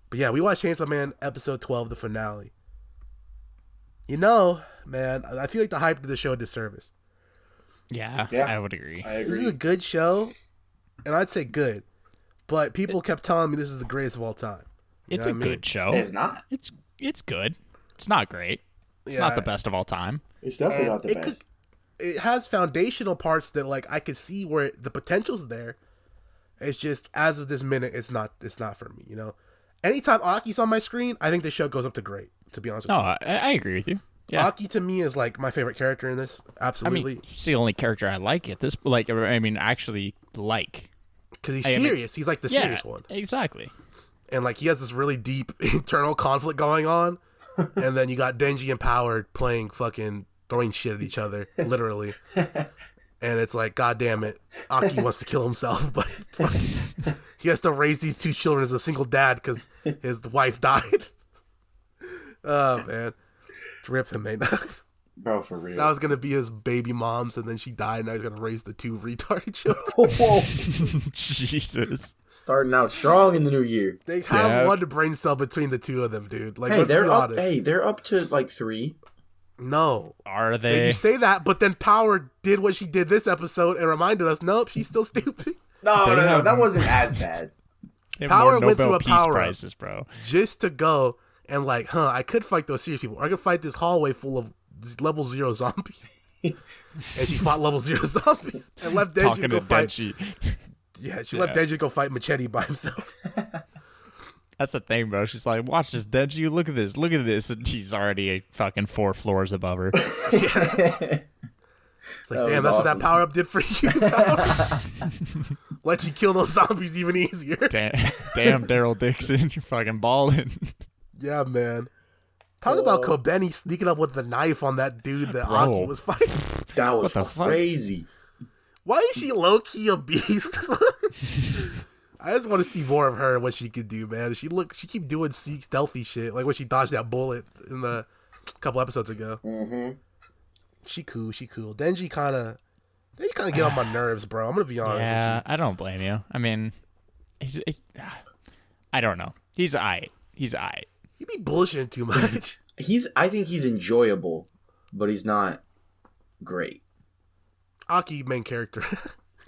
But yeah, we watched Chainsaw Man episode 12, the finale. You know, man, I feel like the hype did the show a disservice. Yeah, Yeah, I would agree. I This is agree. a good show, and I'd say good, but people kept telling me this is the greatest of all time. You It's know a what I mean? good show. It's not. It's good. It's not great. It's not the best of all time. It's definitely And not the best. It has foundational parts that like I could see where the potential's there. It's just as of this minute, it's not for me. You know, anytime Aki's on my screen, I think the show goes up to great. To be honest with No, you, I agree with you. Yeah. Aki to me is like my favorite character in this. I Absolutely, mean, he's the only character I like at this. Like, I mean, actually like. because he's I mean, serious. He's like the Yeah, serious one, exactly. and like he has this really deep internal conflict going on. And then you got Denji and Power playing fucking throwing shit at each other, literally. And it's like, God damn it, Aki wants to kill himself, but fucking, he has to raise these two children as a single dad because his wife died. Oh man, rip him, man. Bro, for real. That was gonna be his baby mom's, and then she died. And now he's gonna raise the two retarded children. Whoa. Jesus. Starting out strong in the new year. They have Yeah. one brain cell between the two of them, dude. Like, Hey, let's be they're up. honest. Hey, they're up to like 3. No, Are and they? you say that, but then Power did what she did this episode and reminded us, nope, she's still stupid. No, They have- that wasn't as bad. They have Power more went Nobel through a Peace power-up. Prizes, bro. Just to go and like, I could fight those serious people. Or I could fight this hallway full of these level 0 zombies. And she fought level 0 zombies and left Denji Talking to go to fight. Denji. Yeah, she left Denji to go fight Machete by himself. That's the thing, bro. She's like, watch this, Denji. Look at this. Look at this. And he's already fucking 4 floors above her. It's like, That damn, was that's what that awesome. power up did for you. Power. Let you kill those zombies even easier. Damn, Daryl Dixon. You're fucking balling. Yeah, man. Talk about Kobeni sneaking up with the knife on that dude that Aki was fighting. That was the fuck? crazy. Why is she low key a beast? I just want to see more of her and what she could do, man. She keep doing stealthy shit, like when she dodged that bullet in the couple episodes ago. Mm-hmm. She cool. Denji kind of get on my nerves, bro. I'm gonna be honest. Yeah, I don't blame you. I mean, I don't know. He's aight. You be bullshitting too much. I think he's enjoyable, but he's not great. Aki main character.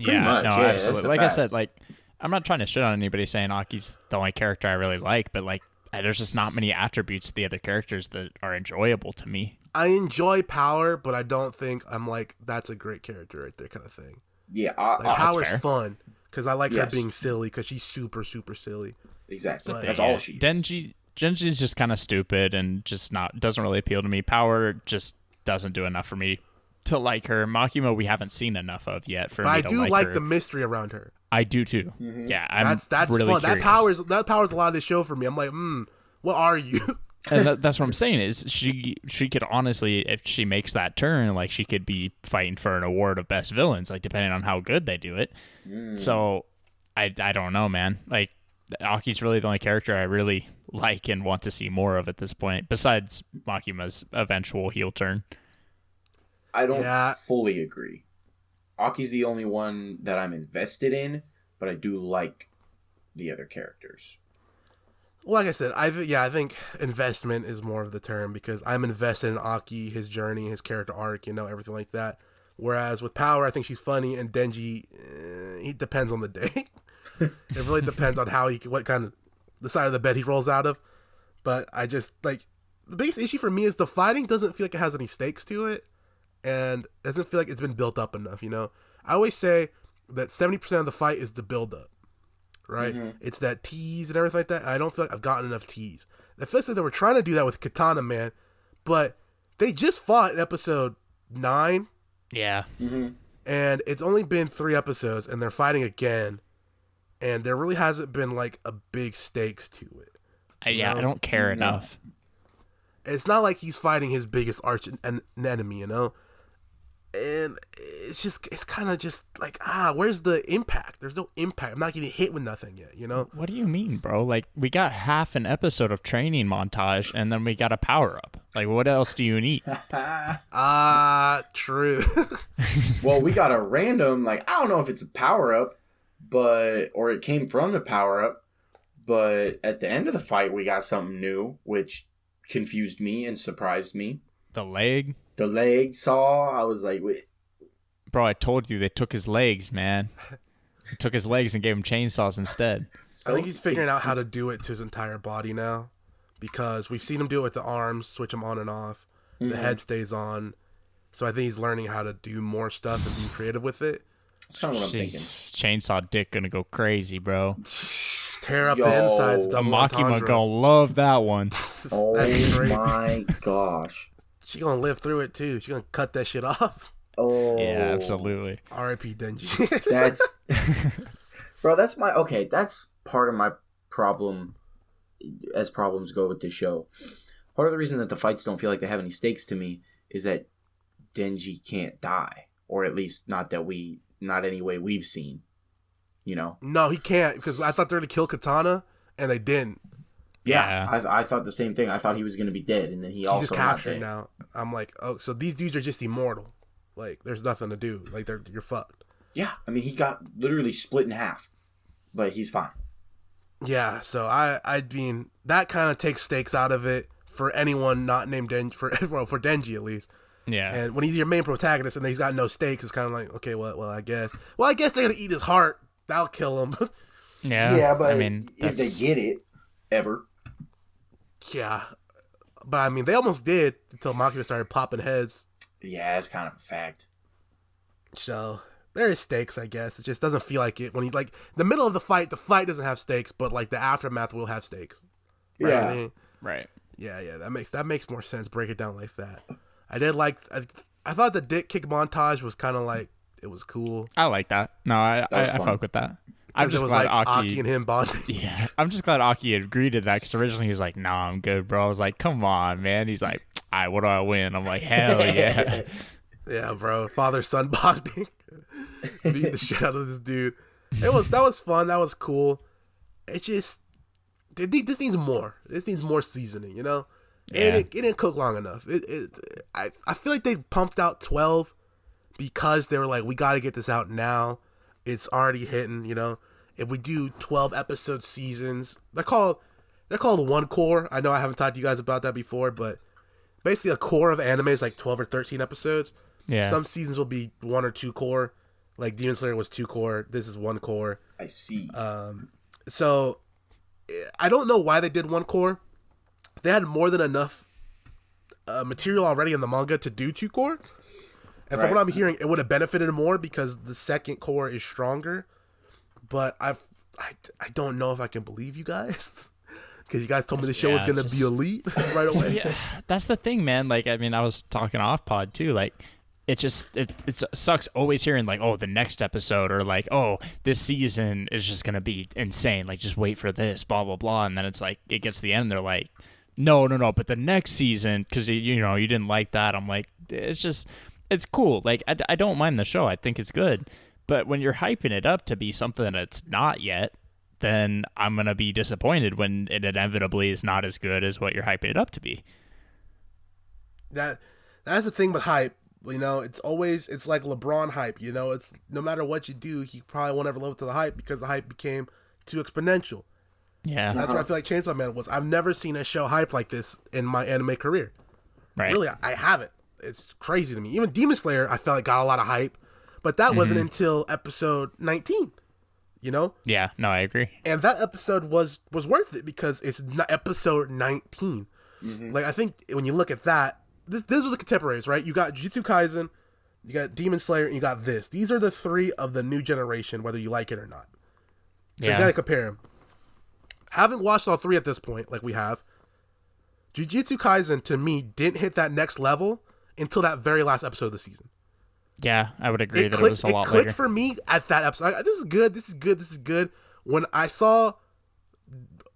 Yeah, much, no, yeah, that's absolutely. the Like facts. I said, like I'm not trying to shit on anybody saying Aki's the only character I really like, but like there's just not many attributes to the other characters that are enjoyable to me. I enjoy Power, but I don't think I'm like that's a great character right there, kind of thing. Yeah, Like Power's fair. fun because I like her Yes. being silly because she's super silly. exactly. But- That's Yeah, all she is. Genji's just kind of stupid and just doesn't really appeal to me. Power just doesn't do enough for me to like her. Makima we haven't seen enough of yet for But me I to do like like her. the mystery around her. I do too. Yeah, That's really fun. curious. That powers a lot of the show for me. I'm like, what are you? And that's what I'm saying is she could honestly, if she makes that turn, like she could be fighting for an award of best villains, like depending on how good they do it. So I don't know, man. Like Aki's really the only character I really like and want to see more of at this point, besides Makima's eventual heel turn. I don't Yeah. fully agree. Aki's the only one that I'm invested in, but I do like the other characters. Well, like I said, I think investment is more of the term because I'm invested in Aki, his journey, his character arc, everything like that. Whereas with Power, I think she's funny, and Denji, he depends on the day. It really depends on what kind of the side of the bed he rolls out of. But I just like the biggest issue for me is the fighting doesn't feel like it has any stakes to it, and doesn't feel like it's been built up enough. I always say that 70% of the fight is the build up. Right? It's that tease and everything like that. And I don't feel like I've gotten enough tease. It feels like they were trying to do that with Katana Man, but they just fought in episode 9, Yeah. and it's only been 3 episodes, and they're fighting again, and there really hasn't been like a big stakes to it. I don't care enough. It's not like he's fighting his biggest arch enemy, And it's kind of just like, where's the impact? There's no impact. I'm not getting hit with nothing yet, What do you mean, bro? Like we got half an episode of training montage and then we got a power up. Like what else do you need? True. Well, we got a random, I don't know if it's a power up, or it came from the power up, But at the end of the fight, we got something new, which confused me and surprised me. The leg? The leg saw, I was like, wait. Bro, I told you they took his legs, man. They took his legs and gave him chainsaws instead. I think he's figuring out how to do it to his entire body now, because we've seen him do it with the arms, switch them on and off. The head stays on. So I think he's learning how to do more stuff and be creative with it. That's kind of what I'm thinking. Chainsaw Dick gonna go crazy, bro. Tear up the insides, double Makima entendre. gonna love that one. Oh That's crazy. my gosh. She gonna live through it too. She gonna cut that shit off. Oh. Yeah, absolutely. R.I.P. Denji. That's bro, that's part of my problem as problems go with this show. Part of the reason that the fights don't feel like they have any stakes to me is that Denji can't die. Or at least not any way we've seen. You know? No, he can't, because I thought they were gonna kill Katana, and they didn't. Yeah. I thought the same thing. I thought he was gonna be dead, and then he's also just captured now. I'm like, oh, so these dudes are just immortal. Like, there's nothing to do. Like, you're fucked. Yeah, I mean, he got literally split in half, but he's fine. Yeah, so I mean, that kind of takes stakes out of it for anyone not named Denji, for Denji at least. Yeah. And when he's your main protagonist and he's got no stakes, it's kind of like, okay, well, I guess they're gonna eat his heart. That'll kill him. Yeah. But I mean, if they get it, ever. Yeah, but I mean, they almost did until Makima started popping heads. Yeah, it's kind of a fact. So there is stakes, I guess. It just doesn't feel like it when he's like the middle of the fight doesn't have stakes, but like the aftermath will have stakes. Right? Yeah. I mean, right. yeah, that makes more sense. Break it down like that. I did like. I thought the dick kick montage was kind of like, it was cool. I like that. No, I fun. fuck with that. I'm Because just it was glad like Aki and him bonding. Yeah, I'm just glad Aki agreed to that, because originally he was like, "Nah, I'm good, bro." I was like, "Come on, man." He's like, "All right, what do I win?" I'm like, "Hell yeah!" Yeah, bro. Father son bonding. Beat the shit out of this dude. That was fun. That was cool. It just this needs more. This needs more seasoning, you know? Yeah. And it didn't cook long enough. I feel like they pumped out 12 because they were like, we got to get this out now. It's already hitting, you know? If we do 12 episode seasons, they're called one core. I know I haven't talked to you guys about that before, but basically a core of anime is like 12 or 13 episodes. Yeah. Some seasons will be 1 or 2 core. Like Demon Slayer was 2 core. This is 1 core. I see. So I don't know why they did 1 core. They had more than enough material already in the manga to do 2 core. And from what I'm hearing, it would have benefited more because the second core is stronger. But I don't know if I can believe you guys. Because you guys told me the show was going to be elite right away. Yeah, that's the thing, man. Like, I mean, I was talking off pod too. Like, it sucks always hearing like, oh, the next episode, or like, oh, this season is just gonna be insane. Like, just wait for this, blah blah blah. And then it's like, it gets to the end, and they're like, no, but the next season, because you didn't like that. I'm like, it's cool. Like, I don't mind the show. I think it's good. But when you're hyping it up to be something that's not yet, then I'm going to be disappointed when it inevitably is not as good as what you're hyping it up to be. That's the thing with hype. You know, it's like LeBron hype. You know, it's no matter what you do, he probably won't ever live up to the hype because the hype became too exponential. Yeah. That's what I feel like Chainsaw Man was. I've never seen a show hype like this in my anime career. Right. Really, I haven't. It's crazy to me. Even Demon Slayer, I felt like got a lot of hype, but that wasn't until episode 19. You know? Yeah, no, I agree. And that episode was worth it because it's episode 19. Like, I think when you look at that, these are the contemporaries, right? You got Jujutsu Kaisen, you got Demon Slayer, and you got this. These are the 3 of the new generation, whether you like it or not. So you gotta compare them. Having watched all 3 at this point, like we have, Jujutsu Kaisen, to me, didn't hit that next level until that very last episode of the season. Yeah, I would agree that it was a lot It clicked later. for me at that episode. This is good. When I saw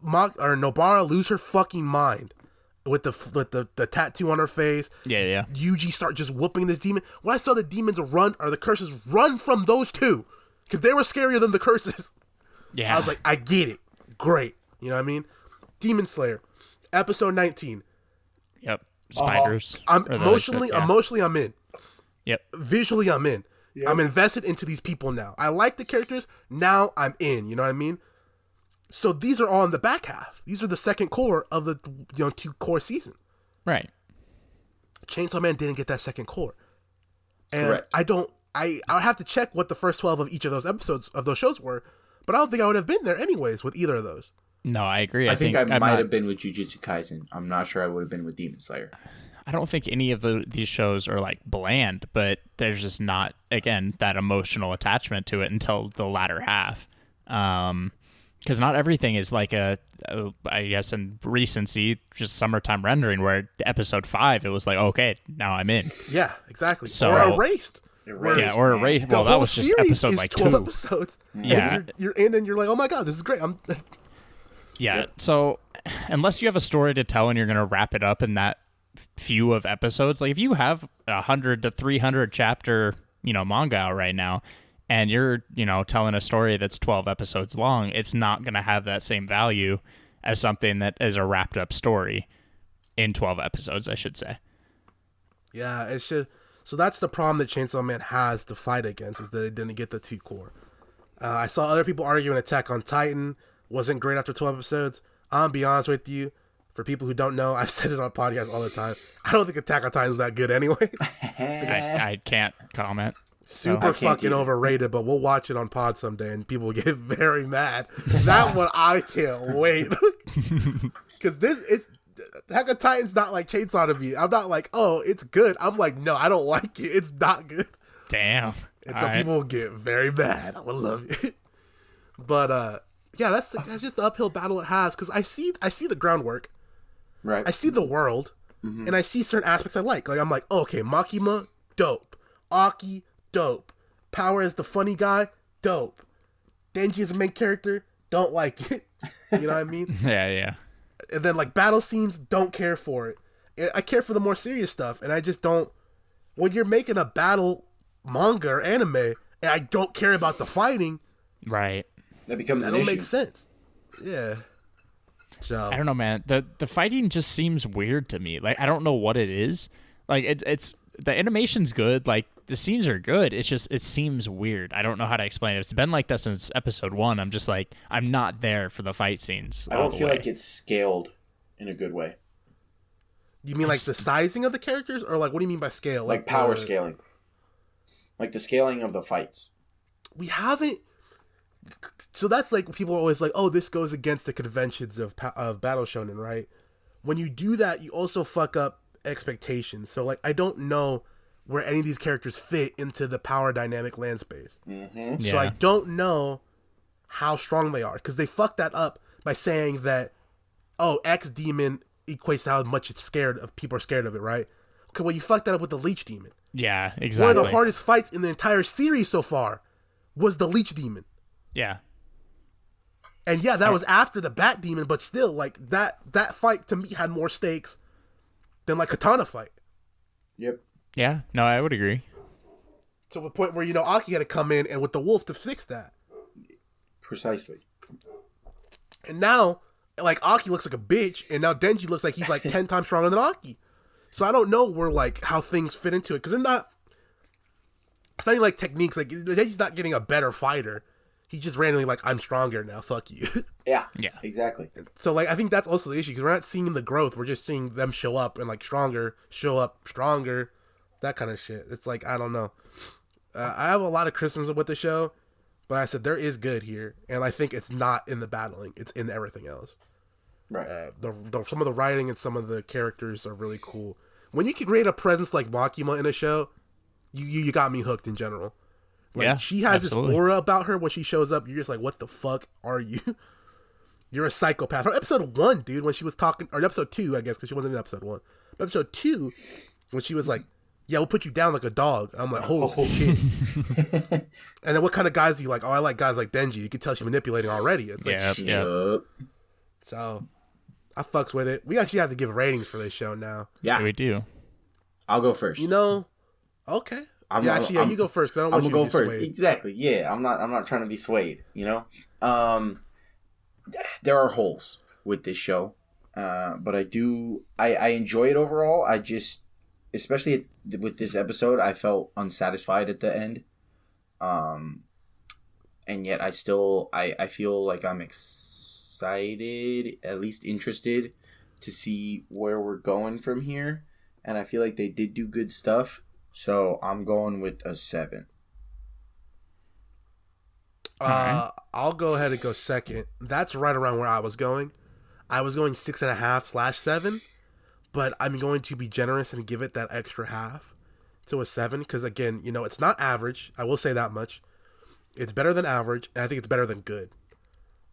Nobara lose her fucking mind with the tattoo on her face, Yeah. Yuji start just whooping this demon. When I saw the demons run, or the curses run from those 2, because they were scarier than the curses. Yeah. I was like, I get it. Great. You know what I mean? Demon Slayer, episode 19. Yep. Spiders. I'm Or the- emotionally, I'm in. Yep. Visually, I'm in. I'm invested into these people now. I like the characters. Now I'm in. You know what I mean? So these are all in the back half. These are the second core of the 2-core season. Right. Chainsaw Man didn't get that second core. And Correct. I would have to check what the first 12 of each of those episodes of those shows were, but I don't think I would have been there anyways with either of those. No, I agree. I think I I'm might not- have been with Jujutsu Kaisen. I'm not sure I would have been with Demon Slayer. I don't think any of these shows are like bland, but there's just not, again, that emotional attachment to it until the latter half. Because not everything is like I guess in recency, just Summertime Rendering, where episode 5, it was like, okay, now I'm in. Yeah, exactly. So- or Erased. Yeah, or Erased. The Well, that whole was just series episode is like 12 2. episodes. Yeah. And you're in and you're like, oh my god, this is great. Yeah. So unless you have a story to tell and you're going to wrap it up in that few of episodes, like if you have 100 to 300 chapter, manga out right now, and you're, telling a story that's 12 episodes long, it's not going to have that same value as something that is a wrapped up story in 12 episodes, I should say. Yeah, it should. So that's the problem that Chainsaw Man has to fight against, is that it didn't get the 2 core. I saw other people arguing Attack on Titan wasn't great after 12 episodes. I'll be honest with you. For people who don't know, I've said it on podcasts all the time. I don't think Attack on Titan is that good anyway. I can't comment. Super fucking overrated, but we'll watch it on pod someday and people will get very mad. That one I can't wait. Because Attack on Titan's not like Chainsaw to me. I'm not like, oh, it's good. I'm like, no, I don't like it. It's not good. Damn. And so people will get very mad. I would love it. But yeah, that's just the uphill battle it has, because I see the groundwork. Right. I see the world, and I see certain aspects I like. Like, I'm like, oh, okay, Makima, dope. Aki, dope. Power as the funny guy, dope. Denji as the main character, don't like it. You know what I mean? Yeah. And then, like, battle scenes, don't care for it. I care for the more serious stuff, and I just don't. When you're making a battle manga or anime, and I don't care about the fighting, Right. That becomes that an don't issue. make sense. Yeah. So I don't know, man. The fighting just seems weird to me. Like, I don't know what it is. Like, it's the animation's good. Like, the scenes are good. It's just, it seems weird. I don't know how to explain it. It's been like that since episode 1. I'm just like, I'm not there for the fight scenes. I don't feel like it's scaled in a good way. You mean like the sizing of the characters, or like what do you mean by scale? Like power the- scaling. Like the scaling of the fights. We haven't. So that's like people are always like, oh, this goes against the conventions of Battle Shonen, right? When you do that, you also fuck up expectations. So like, I don't know where any of these characters fit into the power dynamic land space. Mm-hmm. So I don't know how strong they are, because they fucked that up by saying that, oh, X demon equates to how much it's scared of, people are scared of it, right? Okay, well, you fucked that up with the Leech demon. Yeah, One exactly. of the hardest fights in the entire series so far was the Leech demon. Yeah. And yeah, that was after the Bat demon, but still, like, that fight to me had more stakes than like Katana fight. Yep. Yeah. No, I would agree. To the point where, Aki had to come in and with the wolf to fix that. Precisely. And now, like, Aki looks like a bitch, and now Denji looks like he's like 10 times stronger than Aki. So I don't know where, like, how things fit into it, because they're not. It's not even like techniques. Like, Denji's not getting a better fighter. He's just randomly like, I'm stronger now. Fuck you. Yeah. Yeah. Exactly. So, like, I think that's also the issue, because we're not seeing the growth. We're just seeing them show up and, like, stronger, show up stronger, that kind of shit. It's like, I don't know. I have a lot of criticisms with the show, but I said there is good here, and I think it's not in the battling. It's in everything else. Right. Some of the writing and some of the characters are really cool. When you can create a presence like Makima in a show, you got me hooked in general. Like, Yeah, she has absolutely. this aura about her when she shows up. You're just like, what the fuck are you? You're a psychopath. Or episode 1, dude, when she was talking, or episode 2, I guess, because she wasn't in episode 1. But episode 2, when she was like, yeah, we'll put you down like a dog. I'm like, holy shit. And then what kind of guys do you like? Oh, I like guys like Denji. You can tell she's manipulating already. It's like, Yeah. shit. Yeah. So, I fucks with it. We actually have to give ratings for this show now. Yeah. We do. I'll go first. Okay. You go first, because I don't I'm want you gonna to go be first. swayed. Exactly. Yeah. I'm not trying to be swayed. There are holes with this show, but I enjoy it overall. I just, especially with this episode, I felt unsatisfied at the end, and yet I feel like I'm excited, at least interested, to see where we're going from here. And I feel like they did do good stuff. So I'm going with a 7. I'll go ahead and go second. That's right around where I was going. I was going 6.5/7, but I'm going to be generous and give it that extra half to a 7 because again, it's not average. I will say that much. It's better than average, and I think it's better than good,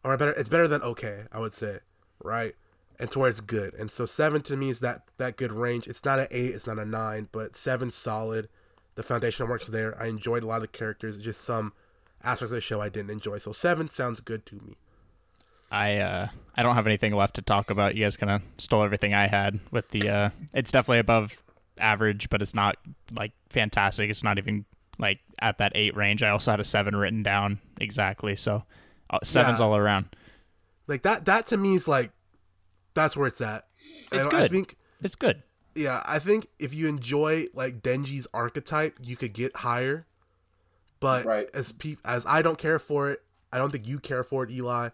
or it's better than okay. I would say, right, and to where it's good. And so 7 to me is that good range. It's not an 8, it's not a 9, but 7's solid. The foundation works there. I enjoyed a lot of the characters. Just some aspects of the show I didn't enjoy. So 7 sounds good to me. I don't have anything left to talk about. You guys kind of stole everything I had with the it's definitely above average, but it's not like fantastic. It's not even like at that 8 range. I also had a 7 written down exactly. So 7's all around. Like that to me is like that's where it's at. It's good. I think it's good. Yeah, I think if you enjoy like Denji's archetype, you could get higher. But as I don't care for it, I don't think you care for it, Eli.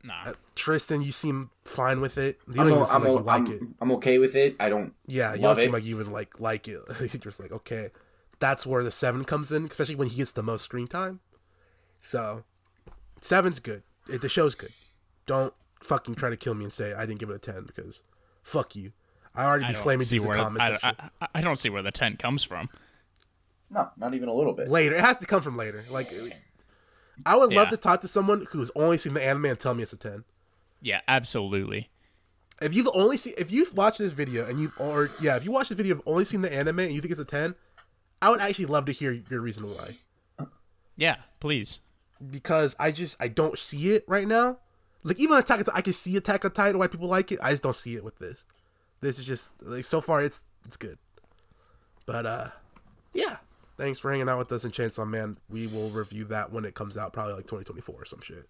Nah. Tristan, you seem fine with it. You don't even seem like you like it. I'm okay with it. I don't. Yeah, you don't seem like you even like it. You're just like, okay, that's where the 7 comes in, especially when he gets the most screen time. So, 7's good. The show's good. Don't fucking try to kill me and say I didn't give it a 10 because fuck you. I already be flaming dudes in the comment section. I don't see where the 10 comes from. No, not even a little bit. Later. It has to come from later. Like, I would love to talk to someone who's only seen the anime and tell me it's a 10. Yeah, absolutely. If you've watched this video and if you watch this video and only seen the anime and you think it's a 10, I would actually love to hear your reason why. Yeah, please. Because I don't see it right now. Like, even Attack on Titan, I can see Attack on Titan, why people like it. I just don't see it with this. This is just, like, so far it's good. But, yeah. Thanks for hanging out with us in Chainsaw Man. We will review that when it comes out, probably like 2024 or some shit.